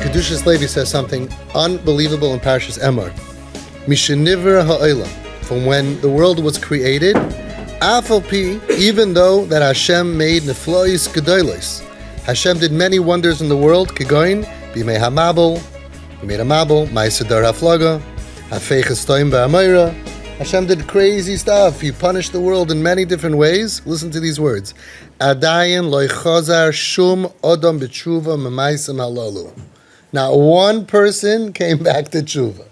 Kiddushas Levi says something unbelievable in Parshas Emor. Mishenivra ha'olam. From when the world was created, Afalpi, even though that Hashem made neflois gedolos, Hashem did many wonders in the world. Kigoin bimei hamabel, He made a mabel, ma'asedar haflaga, hafeiches toim ba'amayra. Hashem did crazy stuff. He punished the world in many different ways. Listen to these words: Adayin loy chazar shum odom b'tshuva memaisim halalu. Not one person came back to tshuva.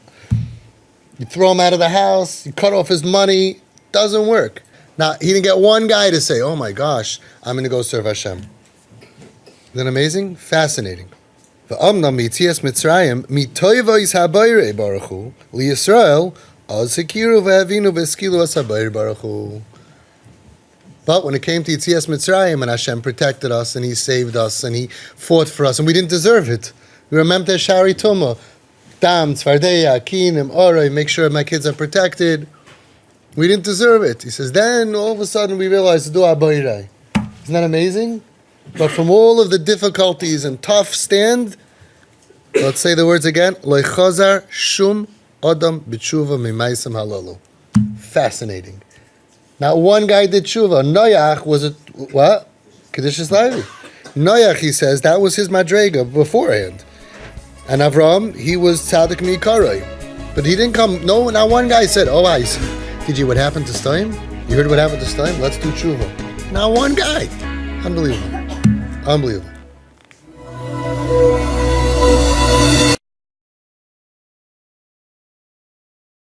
You throw him out of the house, you cut off his money, doesn't work. Now, he didn't get one guy to say, oh my gosh, I'm going to go serve Hashem. Isn't that amazing? Fascinating. V'amnam mitzias Mitzrayim mitoyvois habayre baruch hu liYisrael az hikiru v'havinu v'eskilu as habayre baruch hu. But when it came to Yitzias Mitzrayim, and Hashem protected us, and He saved us, and He fought for us, and we didn't deserve it. We remember Shari Tuma, Dam, Tzvardeya, Kinim, Oroi, make sure my kids are protected. We didn't deserve it. He says, then all of a sudden we realized, do Abayrai. Isn't that amazing? But from all of the difficulties and tough stand, let's say the words again, Lo chazar shum adam b'tshuva mimaisam halalu. Fascinating. Now one guy did tshuva. Noach was a, what? Kiddushas Levi. Noach, he says, that was his madrega beforehand. And Avram, he was tzaddik mikaroi. But he didn't come, no, not one guy said, oh, I see. Did you what happened to Stein? You heard what happened to Stein? Let's do tshuva. Not one guy. Unbelievable. Unbelievable.